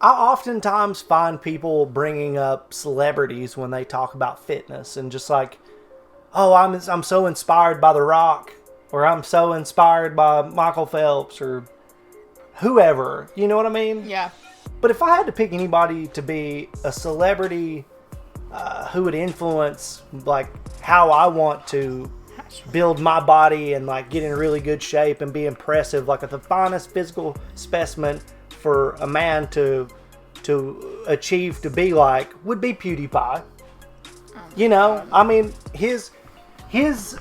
I oftentimes find people bringing up celebrities when they talk about fitness and just like, oh, I'm so inspired by The Rock, or I'm so inspired by Michael Phelps, or whoever. You know what I mean? Yeah. But if I had to pick anybody to be a celebrity who would influence like how I want to build my body and like get in really good shape and be impressive, like the finest physical specimen for a man to achieve to be like, would be PewDiePie. You know, I mean, his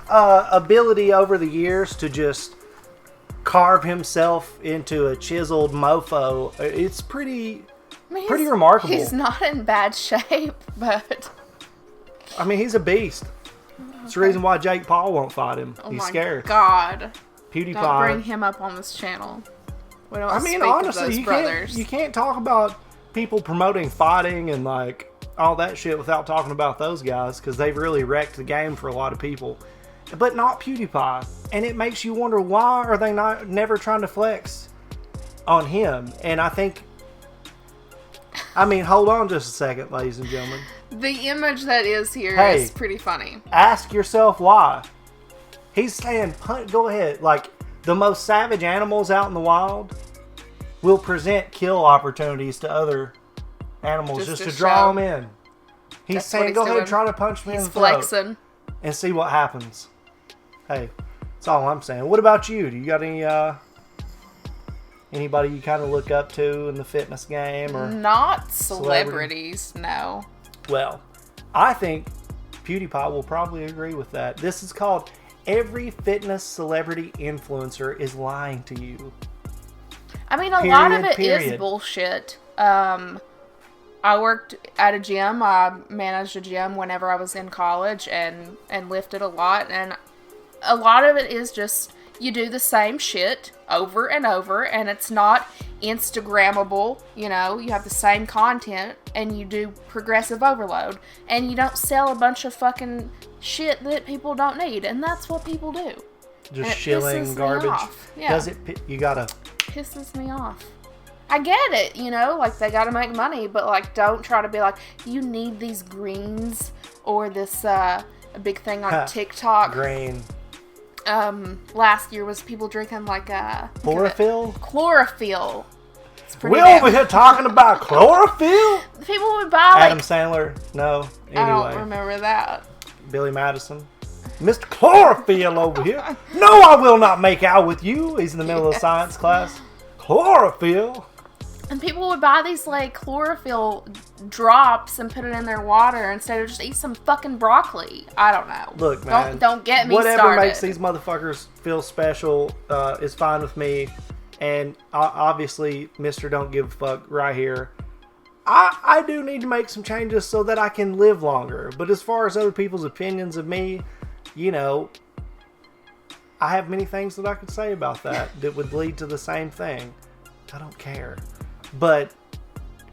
ability over the years to just carve himself into a chiseled mofo, it's pretty remarkable. He's not in bad shape, but I mean, he's a beast. It's the reason why Jake Paul won't fight him. He's scared. God. PewDiePie. Don't bring him up on this channel. We don't speak honestly, of those brothers. you can't talk about people promoting fighting and like all that shit without talking about those guys, because they've really wrecked the game for a lot of people. But not PewDiePie. And it makes you wonder, why are they never trying to flex on him? And I think, I mean, hold on just a second, ladies and gentlemen. The image that is here is pretty funny. Ask yourself why. He's saying, go ahead. Like, the most savage animals out in the wild will present kill opportunities to other animals just to draw them in. He's saying, go ahead, try to punch me in the throat. He's flexing. And see what happens. Hey, that's all I'm saying. What about you? Do you got anybody you kind of look up to in the fitness game? Or not celebrities, no. Well, I think PewDiePie will probably agree with that. This is called every fitness celebrity influencer is lying to you. I mean, a lot of it is bullshit. I worked at a gym. I managed a gym whenever I was in college and lifted a lot. And a lot of it is just you do the same shit over and over, and it's not Instagrammable. You know, you have the same content and you do progressive overload, and you don't sell a bunch of fucking shit that people don't need, and that's what people do. Just shilling garbage. Yeah. Does it? You gotta. Pisses me off. I get it, you know, like they gotta make money, but like don't try to be like, you need these greens or this a big thing on TikTok. Green. Last year was people drinking like chlorophyll. Chlorophyll. We're over here talking about chlorophyll. People would buy like Adam Sandler. No. Anyway. I don't remember that. Billy Madison. Mr. Chlorophyll over here. No, I will not make out with you. He's in the middle of science class. Chlorophyll. And people would buy these like chlorophyll drops and put it in their water instead of just eat some fucking broccoli. I don't know. Look, man. Don't get me started. Whatever makes these motherfuckers feel special is fine with me. And obviously, Mr. Don't Give a Fuck right here. I do need to make some changes so that I can live longer. But as far as other people's opinions of me, you know, I have many things that I could say about that would lead to the same thing. I don't care. But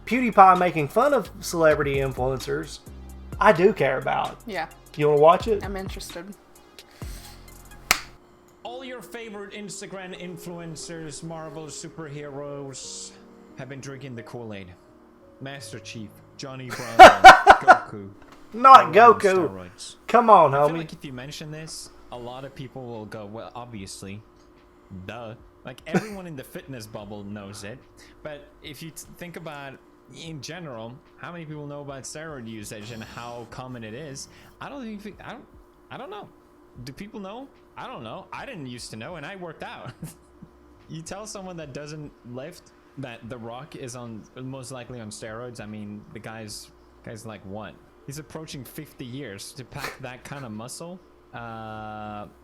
PewDiePie making fun of celebrity influencers, I do care about. Yeah. You want to watch it? I'm interested. All your favorite Instagram influencers, Marvel superheroes, have been drinking the Kool-Aid. Master Chief, Johnny Bravo, Goku. Not Goku. Steroids. Come on, homie. I feel like if you mention this, a lot of people will go, well, obviously. Duh. Like, everyone in the fitness bubble knows it. But if you think about, in general, how many people know about steroid usage and how common it is, I don't know. Do people know? I don't know. I didn't used to know, and I worked out. You tell someone that doesn't lift that The Rock is most likely on steroids. I mean, the guy's like what? He's approaching 50 years to pack that kind of muscle.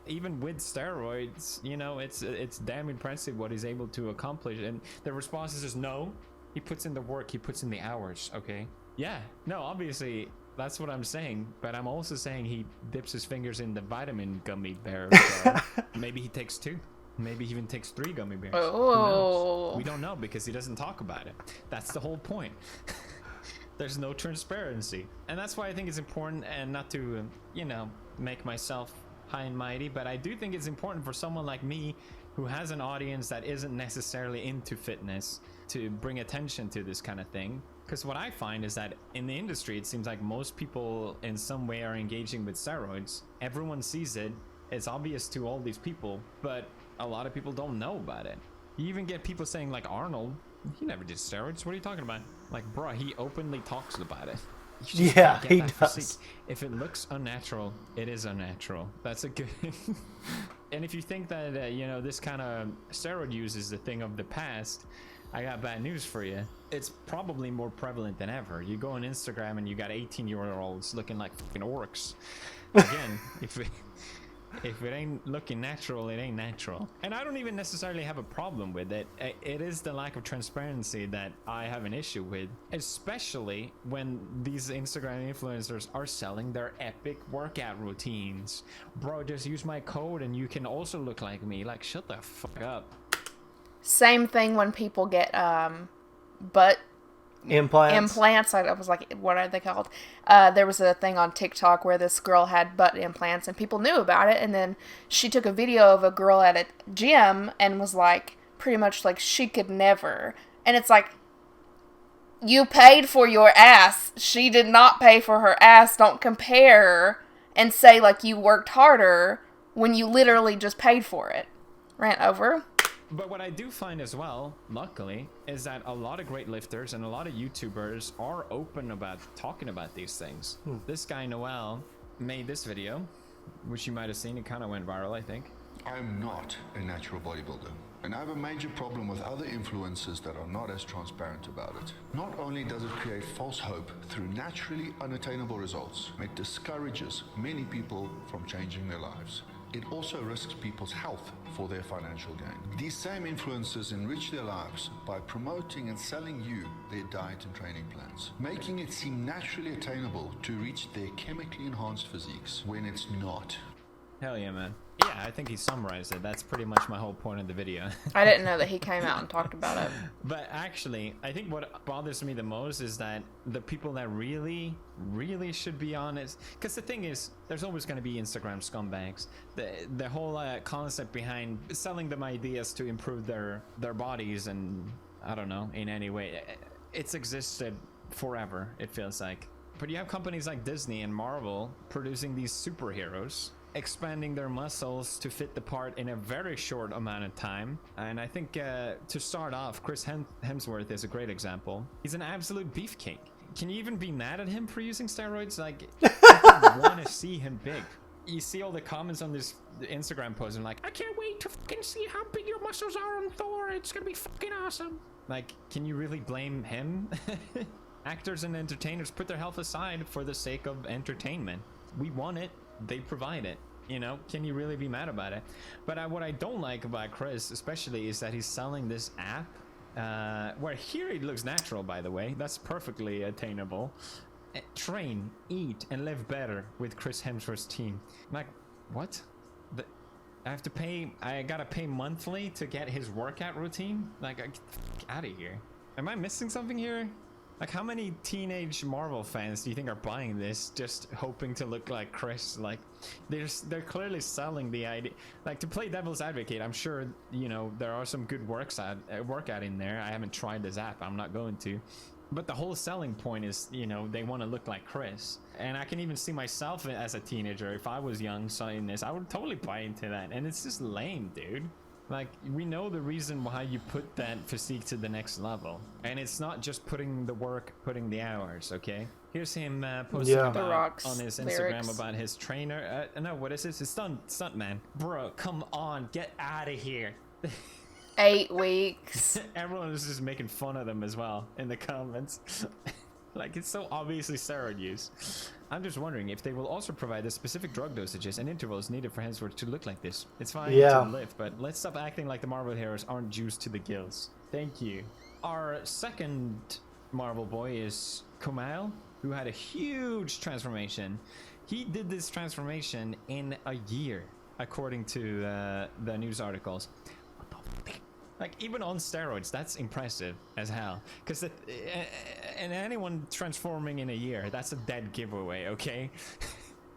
Even with steroids, you know, it's damn impressive what he's able to accomplish. And the response is just no. He puts in the work. He puts in the hours. Okay. Yeah. No. Obviously, that's what I'm saying. But I'm also saying he dips his fingers in the vitamin gummy bears. So maybe he takes 2. Maybe he even takes 3 gummy bears. Oh. We don't know because he doesn't talk about it. That's the whole point. There's no transparency. And that's why I think it's important, and not to, you know, make myself high and mighty, but I do think it's important for someone like me who has an audience that isn't necessarily into fitness to bring attention to this kind of thing. Because what I find is that in the industry, it seems like most people in some way are engaging with steroids. Everyone sees it. It's obvious to all these people, but a lot of people don't know about it. You even get people saying like, Arnold, he never did steroids. What are you talking about? Like, bro, he openly talks about it. Yeah, he does. Physique. If it looks unnatural, it is unnatural. That's a good. And if you think that this kind of steroid use is a thing of the past, I got bad news for you. It's probably more prevalent than ever. You go on Instagram and you got 18-year-olds looking like fucking orcs. Again, if it ain't looking natural, it ain't natural. And I don't even necessarily have a problem with it. It is the lack of transparency that I have an issue with, especially when these Instagram influencers are selling their epic workout routines. Bro, just use my code and you can also look like me. Like, shut the fuck up. Same thing when people get butt implants. I was like, what are they called? There was a thing on TikTok where this girl had butt implants and people knew about it, and then she took a video of a girl at a gym and was like, pretty much like, she could never. And it's like, you paid for your ass. She did not pay for her ass. Don't compare and say like you worked harder when you literally just paid for it. Rant over. But what I do find as well, luckily, is that a lot of great lifters and a lot of YouTubers are open about talking about these things. This guy, Noel, made this video, which you might have seen. It kind of went viral, I think. I'm not a natural bodybuilder, and I have a major problem with other influencers that are not as transparent about it. Not only does it create false hope through naturally unattainable results, it discourages many people from changing their lives. It also risks people's health for their financial gain. These same influencers enrich their lives by promoting and selling you their diet and training plans, making it seem naturally attainable to reach their chemically enhanced physiques when it's not. Hell yeah, man. Yeah, I think he summarized it. That's pretty much my whole point of the video. I didn't know that he came out and talked about it. But actually, I think what bothers me the most is that the people that really should be on it, because the thing is, there's always going to be Instagram scumbags. The whole concept behind selling them ideas to improve their bodies and, I don't know, in any way, it's existed forever, it feels like. But you have companies like Disney and Marvel producing these superheroes, expanding their muscles to fit the part in a very short amount of time. And I think to start off, Chris Hemsworth is a great example. He's an absolute beefcake. Can you even be mad at him for using steroids? Like, I want to see him big. You see all the comments on this Instagram post and like, I can't wait to fucking see how big your muscles are on Thor. It's gonna be fucking awesome. Like, can you really blame him? Actors and entertainers put their health aside for the sake of entertainment. We want it. They provide it. You know, can you really be mad about it? But what I don't like about Chris especially is that he's selling this app where here it looks natural, by the way. That's perfectly attainable. Train, eat, and live better with Chris Hemsworth's team. Like, what? I gotta pay monthly to get his workout routine? Like, get the fuck out of here. Am I missing something here? Like, how many teenage Marvel fans do you think are buying this just hoping to look like Chris? Like, they're clearly selling the idea. Like, to play devil's advocate, I'm sure, you know, there are some good workout in there. I haven't tried this app. I'm not going to. But the whole selling point is, you know, they want to look like Chris. And I can even see myself as a teenager. If I was young selling this, I would totally buy into that. And it's just lame, dude. Like, we know the reason why you put that physique to the next level. And it's not just putting the work, putting the hours, okay? Here's him posting about, on his Instagram about his trainer. No, what is this? His stunt man. Bro, come on, get out of here. 8 weeks. Everyone is just making fun of them as well in the comments. Like, it's so obviously steroid use. I'm just wondering if they will also provide the specific drug dosages and intervals needed for Hemsworth to look like this. It's fine to lift, but let's stop acting like the Marvel heroes aren't juiced to the gills. Thank you. Our second Marvel boy is Kumail, who had a huge transformation. He did this transformation in a year, according to the news articles. Like, even on steroids, that's impressive as hell. Because and anyone transforming in a year, that's a dead giveaway, okay?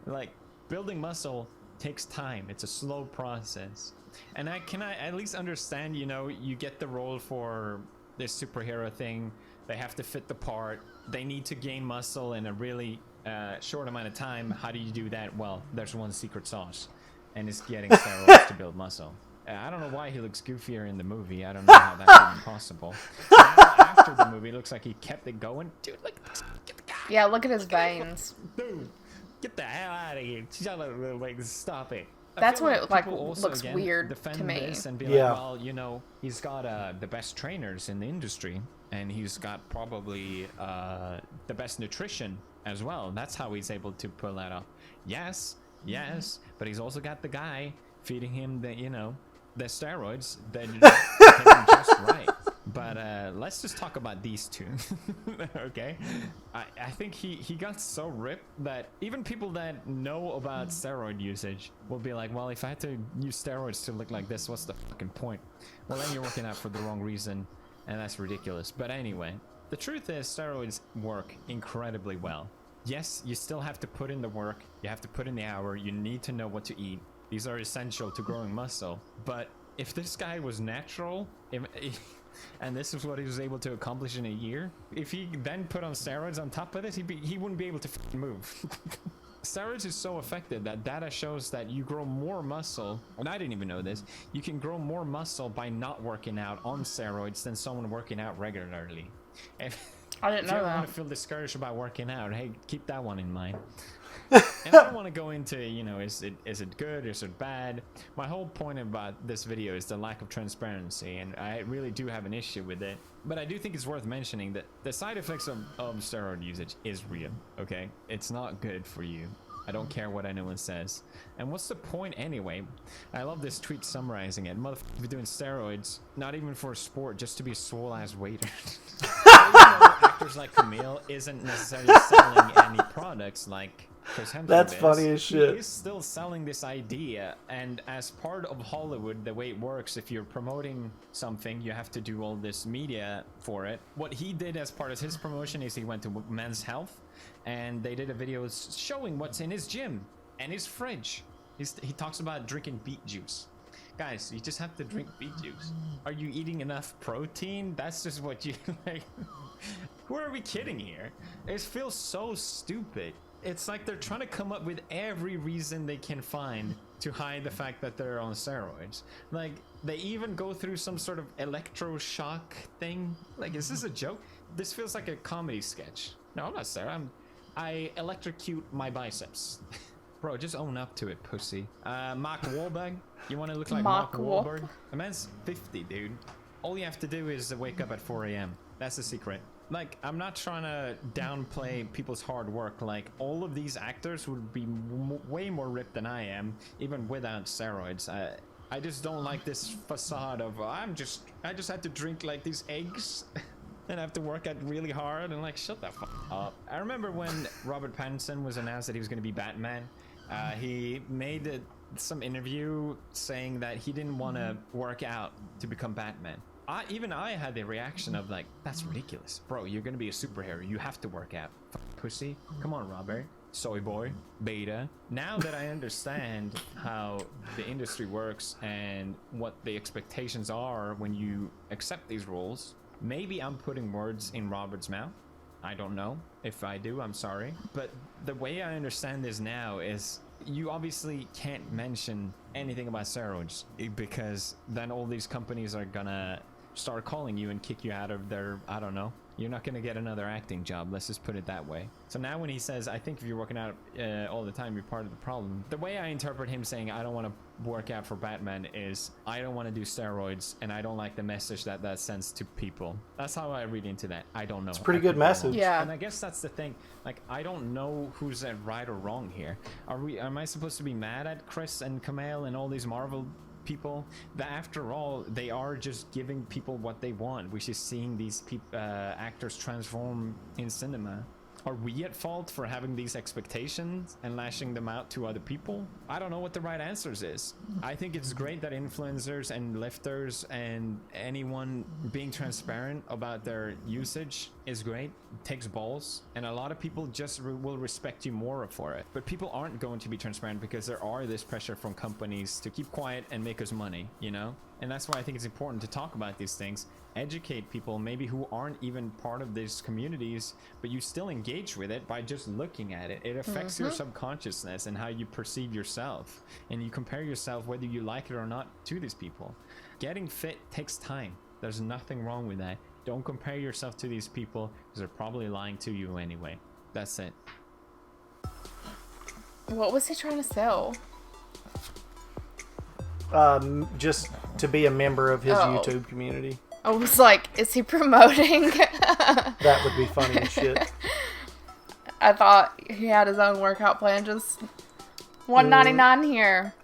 Like, building muscle takes time. It's a slow process. And I at least understand, you know, you get the role for this superhero thing. They have to fit the part. They need to gain muscle in a really short amount of time. How do you do that? Well, there's one secret sauce, and it's getting steroids to build muscle. I don't know why he looks goofier in the movie. I don't know how that's even possible. Now, after the movie, it looks like he kept it going. Dude, look at this. Get the guy. Yeah, look at his veins. Dude, get the hell out of here. Stop it. That's what it like also, looks again, weird to me. This and be like, well, you know, he's got the best trainers in the industry, and he's got probably the best nutrition as well. That's how he's able to pull that off. Yes, but he's also got the guy feeding him the, you know, the steroids that hit him just right. But let's just talk about these two. Okay, I think he got so ripped that even people that know about steroid usage will be like, well, if I had to use steroids to look like this, what's the fucking point? Well, then you're working out for the wrong reason, and that's ridiculous. But anyway, the truth is steroids work incredibly well. Yes, you still have to put in the work, you have to put in the hour, you need to know what to eat. These are essential to growing muscle. But if this guy was natural, and this is what he was able to accomplish in a year, if he then put on steroids on top of this, he wouldn't be able to move. Steroids is so effective that data shows that you grow more muscle, and I didn't even know this, you can grow more muscle by not working out on steroids than someone working out regularly. I didn't know If you that. want to feel discouraged about working out, hey, keep that one in mind. And I don't want to go into, you know, is it good, is it bad? My whole point about this video is the lack of transparency, and I really do have an issue with it. But I do think it's worth mentioning that the side effects of steroid usage is real, okay? It's not good for you. I don't care what anyone says. And what's the point anyway? I love this tweet summarizing it. Motherfuckers be doing steroids, not even for a sport, just to be a swole-ass waiter. Actors like Camille isn't necessarily selling any products like Chris Hemsworth. That's funny as shit. He's still selling this idea, and as part of Hollywood, the way it works, if you're promoting something, you have to do all this media for it. What he did as part of his promotion is he went to Men's Health, and they did a video showing what's in his gym and his fridge. He talks about drinking beet juice. Guys, you just have to drink beet juice. Are you eating enough protein? That's just what you like. Who are we kidding here? It feels so stupid. It's like they're trying to come up with every reason they can find to hide the fact that they're on steroids. Like, they even go through some sort of electroshock thing. Like, is this a joke? This feels like a comedy sketch. No, I'm not steroid. I electrocute my biceps. Bro, just own up to it, pussy. Mark Wahlberg. You want to look like Mark Wahlberg? The man's 50, dude. All you have to do is wake up at 4 a.m. That's the secret. Like, I'm not trying to downplay people's hard work. Like, all of these actors would be way more ripped than I am, even without steroids. I just don't like this facade of, I just had to drink, like, these eggs and have to work out really hard, and, like, shut the fuck up. I remember when Robert Pattinson was announced that he was going to be Batman. He made some interview saying that he didn't want to work out to become Batman. Even I had the reaction of like, that's ridiculous. Bro, you're gonna be a superhero. You have to work out. Pussy. Come on, Robert. Soy boy. Beta. Now that I understand how the industry works and what the expectations are when you accept these roles, maybe I'm putting words in Robert's mouth. I don't know. If I do, I'm sorry. But the way I understand this now is you obviously can't mention anything about steroids because then all these companies are gonna start calling you and kick you out of their, I don't know, you're not gonna get another acting job, let's just put it that way. So now when he says, I think if you're working out all the time, you're part of the problem, the way I interpret him saying I don't want to work out for Batman is I don't want to do steroids and I don't like the message that sends to people. That's how I read into that. I don't know. It's a pretty good message. Yeah. And I guess that's the thing, like, I don't know who's right or wrong here. Am I supposed to be mad at Chris and Kumail and all these Marvel people? That after all, they are just giving people what they want, which is seeing these actors transform in cinema. Are we at fault for having these expectations and lashing them out to other people? I don't know what the right answers is. I think it's great that influencers and lifters and anyone being transparent about their usage is great. It takes balls, and a lot of people just will respect you more for it. But people aren't going to be transparent because there are this pressure from companies to keep quiet and make us money, you know? And that's why I think it's important to talk about these things, educate people maybe who aren't even part of these communities, but you still engage with it by just looking at it. It affects your subconsciousness and how you perceive yourself, and you compare yourself, whether you like it or not, to these people. Getting fit takes time. There's nothing wrong with that. Don't compare yourself to these people because they're probably lying to you anyway. That's it. What was he trying to sell? Just to be a member of his YouTube community. I was like, is he promoting? That would be funny as shit. I thought he had his own workout plan, just $199 here,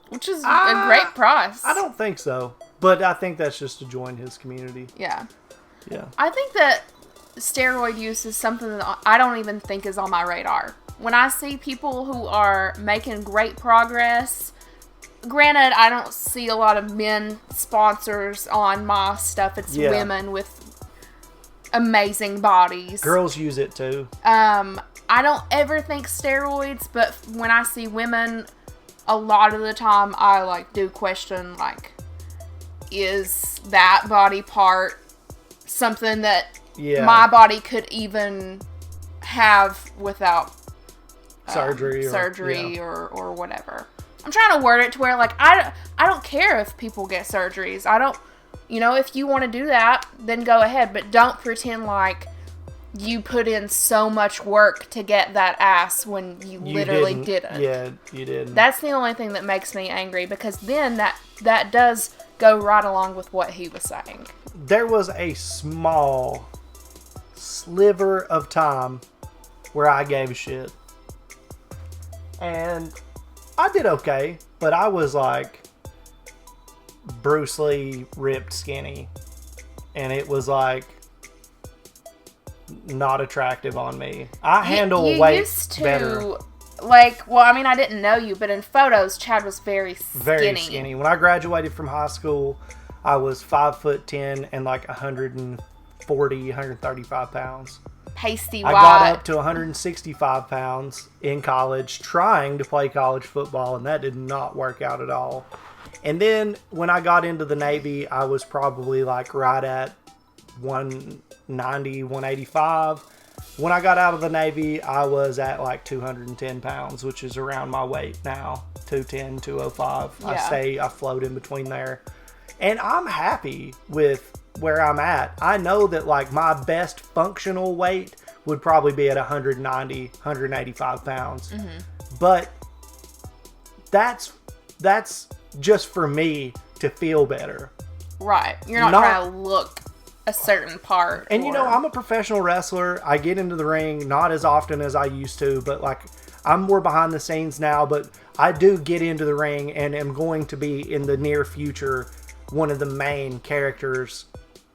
which is a great price. I don't think so, but I think that's just to join his community. Yeah. Yeah. I think that steroid use is something that I don't even think is on my radar. When I see people who are making great progress, granted, I don't see a lot of men sponsors on my stuff. It's women with amazing bodies. Girls use it too. I don't ever think steroids, but when I see women, a lot of the time I do question, is that body part something that my body could even have without surgery or whatever. I'm trying to word it to where, I don't care if people get surgeries. I don't, if you want to do that, then go ahead. But don't pretend like you put in so much work to get that ass when you literally didn't. Yeah, you didn't. That's the only thing that makes me angry, because then that does go right along with what he was saying. There was a small sliver of time where I gave a shit. And I did okay, but I was like Bruce Lee ripped skinny, and it was not attractive on me. I handle weight better. I didn't know you, but in photos, Chad was very skinny. Very skinny. When I graduated from high school, I was 5'10" and 135 pounds. Pasty I white. got up to 165 pounds in college trying to play college football, and that did not work out at all. And then when I got into the Navy, I was probably right at 190, 185. When I got out of the Navy, I was at 210 pounds, which is around my weight now, 210, 205. Yeah. I float in between there. And I'm happy with where I'm at. I know that my best functional weight would probably be at 190, 185 pounds. Mm-hmm. But that's just for me to feel better. Right. You're not trying to look a certain part. And I'm a professional wrestler. I get into the ring not as often as I used to, but I'm more behind the scenes now, but I do get into the ring and am going to be in the near future one of the main characters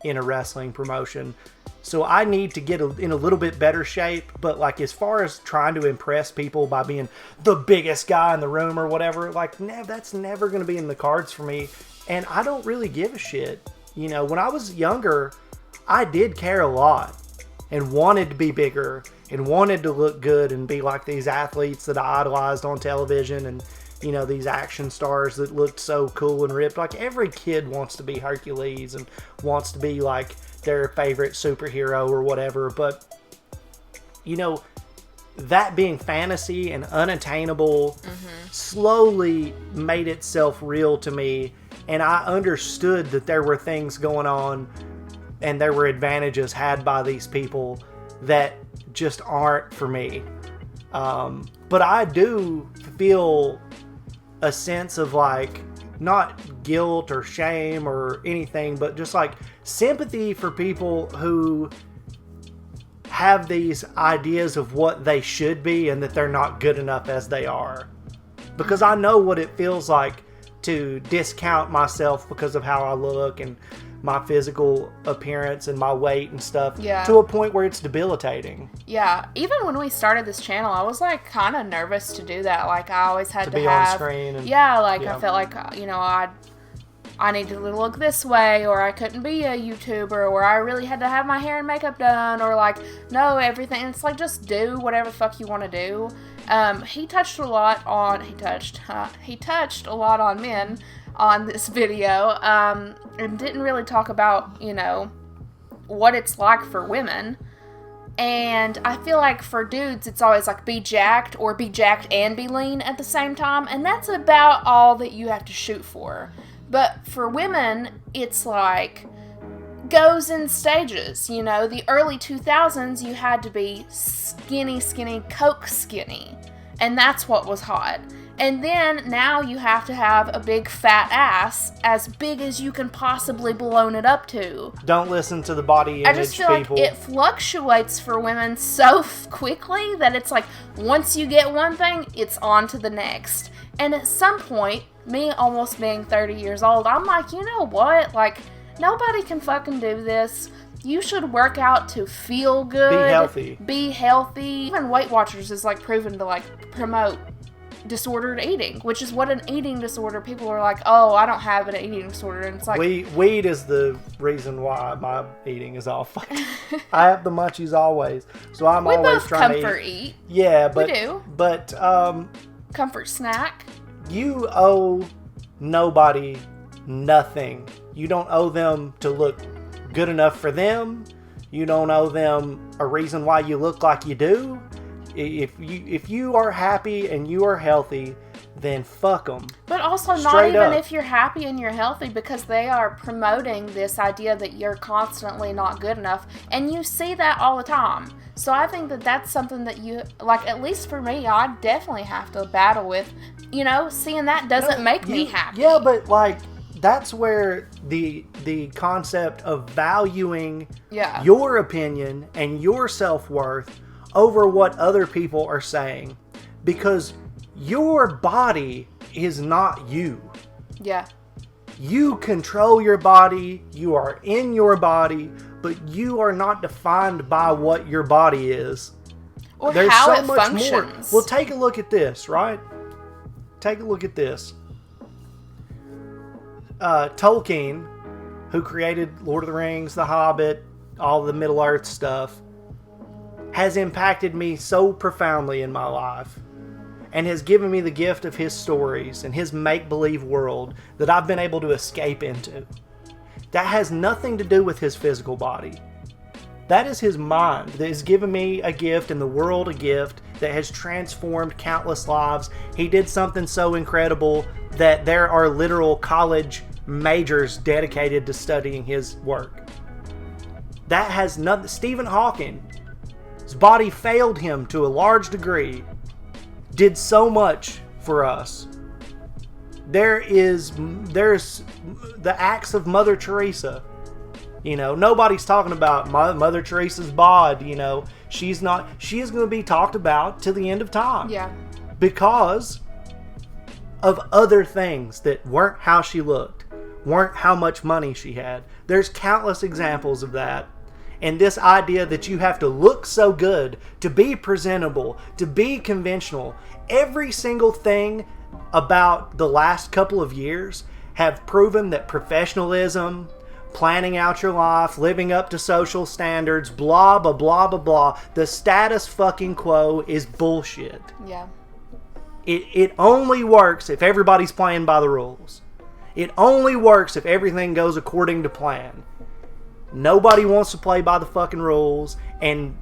in a wrestling promotion. So I need to get in a little bit better shape, but as far as trying to impress people by being the biggest guy in the room or whatever, that's never going to be in the cards for me. And I don't really give a shit. When I was younger, I did care a lot and wanted to be bigger and wanted to look good and be like these athletes that I idolized on television, and these action stars that looked so cool and ripped. Every kid wants to be Hercules and wants to be their favorite superhero or whatever. But, that being fantasy and unattainable slowly made itself real to me. And I understood that there were things going on and there were advantages had by these people that just aren't for me. But I do feel a sense of not guilt or shame or anything, but just sympathy for people who have these ideas of what they should be and that they're not good enough as they are. Because I know what it feels like to discount myself because of how I look and my physical appearance and my weight and stuff Yeah. to a point where it's debilitating. Yeah, even when we started this channel, I was like kind of nervous to do that. Like I always had to be have, on screen. And, yeah, like yeah. I felt like I needed to look this way, or I couldn't be a YouTuber, or I really had to have my hair and makeup done, or like no everything. It's like just do whatever the fuck you want to do. He touched a lot on men on this video, and didn't really talk about what it's like for women. And I feel like for dudes, it's always like be jacked or be jacked and be lean at the same time. And that's about all that you have to shoot for. But for women, it's like goes in stages. The early 2000s, you had to be skinny, Coke skinny. And that's what was hot. And then now you have to have a big fat ass as big as you can possibly blown it up to. Don't listen to the body image I just feel people. like it fluctuates for women so quickly that it's like once you get one thing, it's on to the next. And at some point, me almost being 30 years old, I'm like, you know what? Like, nobody can fucking do this. You should work out to feel good. Be healthy. Even Weight Watchers is like proven to like promote disordered eating, which is what an eating disorder. People are like, oh, I don't have an eating disorder, and it's like weed is the reason why my eating is off. I have the munchies always, so I'm we always both trying comfort to eat. Yeah, but we do. But comfort snack. You owe nobody nothing. You don't owe them to look good enough for them. You don't owe them a reason why you look like you do. If you are happy and you are healthy, then fuck them. But also not even if you're happy and you're healthy, because they are promoting this idea that you're constantly not good enough, and you see that all the time. So I think that that's something that you, like, at least for me, I definitely have to battle with. Seeing that doesn't make me happy. Yeah, but like that's where the concept of valuing your opinion and your self-worth over what other people are saying, because your body is not you. Yeah. You control your body, you are in your body, but you are not defined by what your body is. Or there's how it functions. More. Well, take a look at this, right? Take a look at this. Tolkien, who created Lord of the Rings, The Hobbit, all the Middle-earth stuff, has impacted me so profoundly in my life and has given me the gift of his stories and his make-believe world that I've been able to escape into. That has nothing to do with his physical body. That is his mind that has given me a gift and the world a gift that has transformed countless lives. He did something so incredible that there are literal college majors dedicated to studying his work. That has nothing. Stephen Hawking, his body failed him to a large degree, did so much for us. There's the acts of Mother Teresa. Nobody's talking about Mother Teresa's bod. She is going to be talked about till the end of time. Yeah. Because of other things that weren't how she looked, weren't how much money she had. There's countless examples of that. And this idea that you have to look so good to be presentable, to be conventional. Every single thing about the last couple of years have proven that professionalism, planning out your life, living up to social standards, blah, blah, blah, blah, blah. The status fucking quo is bullshit. Yeah. It only works if everybody's playing by the rules. It only works if everything goes according to plan. Nobody wants to play by the fucking rules, and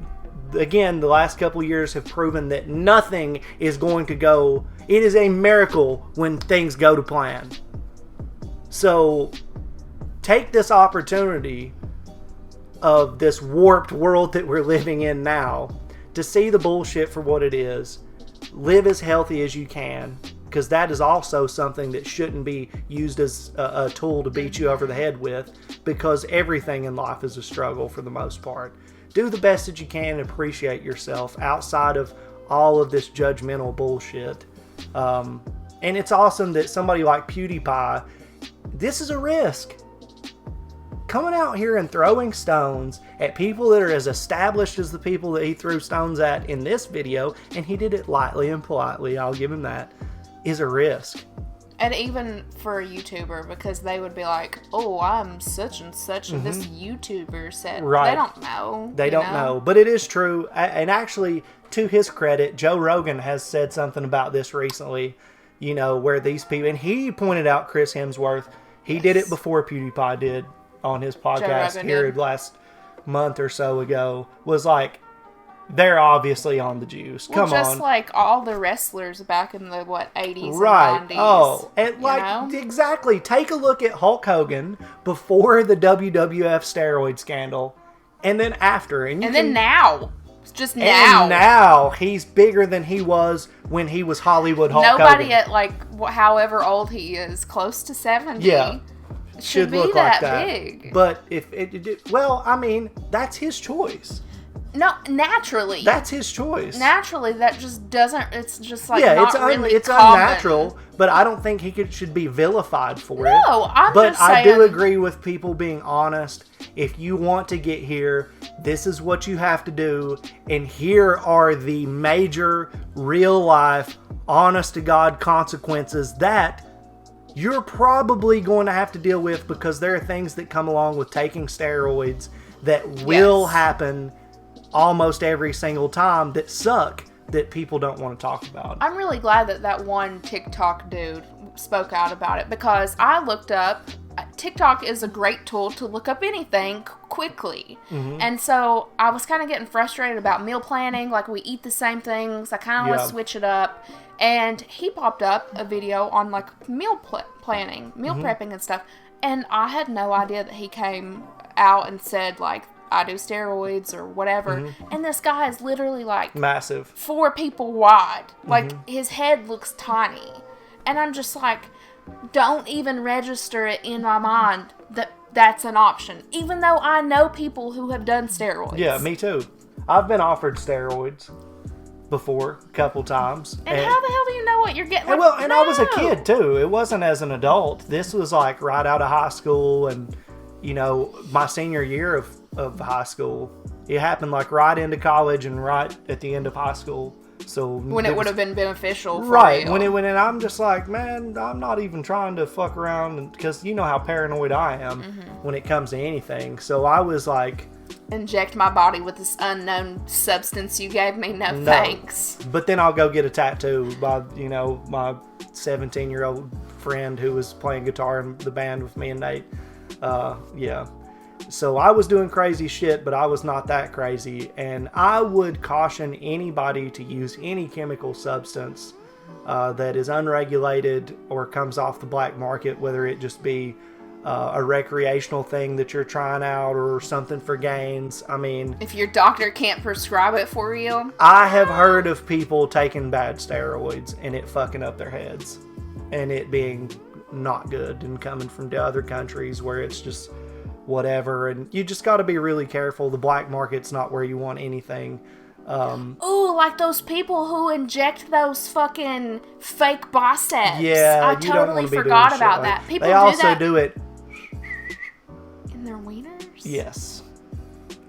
again, the last couple of years have proven that nothing is going to go. It is a miracle when things go to plan. So, take this opportunity of this warped world that we're living in now to see the bullshit for what it is. Live as healthy as you can, because that is also something that shouldn't be used as a tool to beat you over the head with, because everything in life is a struggle for the most part. Do the best that you can and appreciate yourself outside of all of this judgmental bullshit. And it's awesome that somebody like PewDiePie, this is a risk. coming out here and throwing stones at people that are as established as the people that he threw stones at in this video, and he did it lightly and politely, I'll give him that, is a risk. And even for a YouTuber, because they would be like, oh, I'm such and such, and this YouTuber said, right. They don't know. They don't know. But it is true. And actually, to his credit, Joe Rogan has said something about this recently, you know, where these people, and he pointed out Chris Hemsworth. He did it before PewDiePie did on his podcast here last month or so ago, was like, they're obviously on the juice. Come on. Just like all the wrestlers back in the, 80s right. and 90s. Oh, and exactly. Take a look at Hulk Hogan before the WWF steroid scandal, and then after. And then now. Just now. And now he's bigger than he was when he was Hollywood Hulk Nobody Hogan. at, however old he is, close to 70. Yeah. Should be look that like that big. But that's his choice. No, naturally. That's his choice. Naturally, that just doesn't. It's just it's common. unnatural. But I don't think he should be vilified for it. No, But I do agree with people being honest. If you want to get here, this is what you have to do, and here are the major, real life, honest to God consequences that you're probably going to have to deal with, because there are things that come along with taking steroids that will happen almost every single time that suck, that people don't want to talk about. I'm really glad that one TikTok dude spoke out about it, because I looked up, TikTok is a great tool to look up anything quickly. Mm-hmm. And so I was kind of getting frustrated about meal planning. Like, we eat the same things. I kind of want to switch it up. And he popped up a video on meal planning, meal prepping and stuff. And I had no idea that he came out and said I do steroids or whatever. Mm-hmm. And this guy is literally massive, 4 people wide. His head looks tiny. And I'm just don't even register it in my mind that that's an option. Even though I know people who have done steroids. Yeah, me too. I've been offered steroids before a couple times. And how the hell do you know what you're getting? I was a kid too. It wasn't as an adult. This was right out of high school, and my senior year of high school. It happened right into college and right at the end of high school. So when it would have been beneficial for right you. when it went in, I'm just man, I'm not even trying to fuck around, because you know how paranoid I am when it comes to anything. So I was inject my body with this unknown substance you gave me. No thanks. But then I'll go get a tattoo by my 17-year-old friend who was playing guitar in the band with me and Nate. So I was doing crazy shit, but I was not that crazy. And I would caution anybody to use any chemical substance that is unregulated or comes off the black market, whether it just be a recreational thing that you're trying out or something for gains. I mean, if your doctor can't prescribe it for you. I have heard of people taking bad steroids and it fucking up their heads and it being not good, and coming from the other countries where it's just whatever, and you just got to be really careful. The black market's not where you want anything. Like those people who inject those fucking fake biceps. Yeah, I totally forgot about that. People do it in their wieners.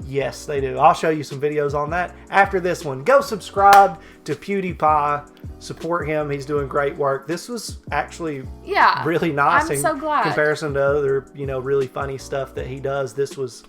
Yes, they do. I'll show you some videos on that after this one. Go subscribe to PewDiePie. Support him. He's doing great work. This was actually really nice. I'm so glad. In comparison to other, really funny stuff that he does, this was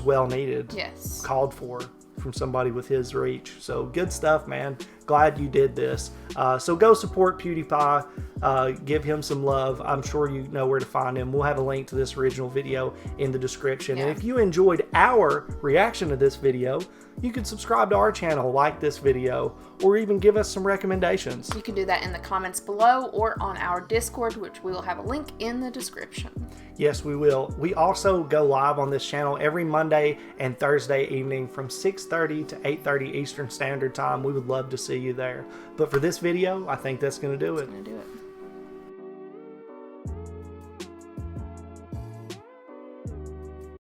well needed. Yes. Called for from somebody with his reach. So good stuff, man. Glad you did this. So go support PewDiePie. Give him some love. I'm sure you know where to find him. We'll have a link to this original video in the description. Yeah. And if you enjoyed our reaction to this video, you can subscribe to our channel, like this video, or even give us some recommendations. You can do that in the comments below or on our Discord, which we will have a link in the description. Yes, we will. We also go live on this channel every Monday and Thursday evening from 6:30 to 8:30 Eastern Standard Time. We would love to see you there. But for this video, I think that's going to do it.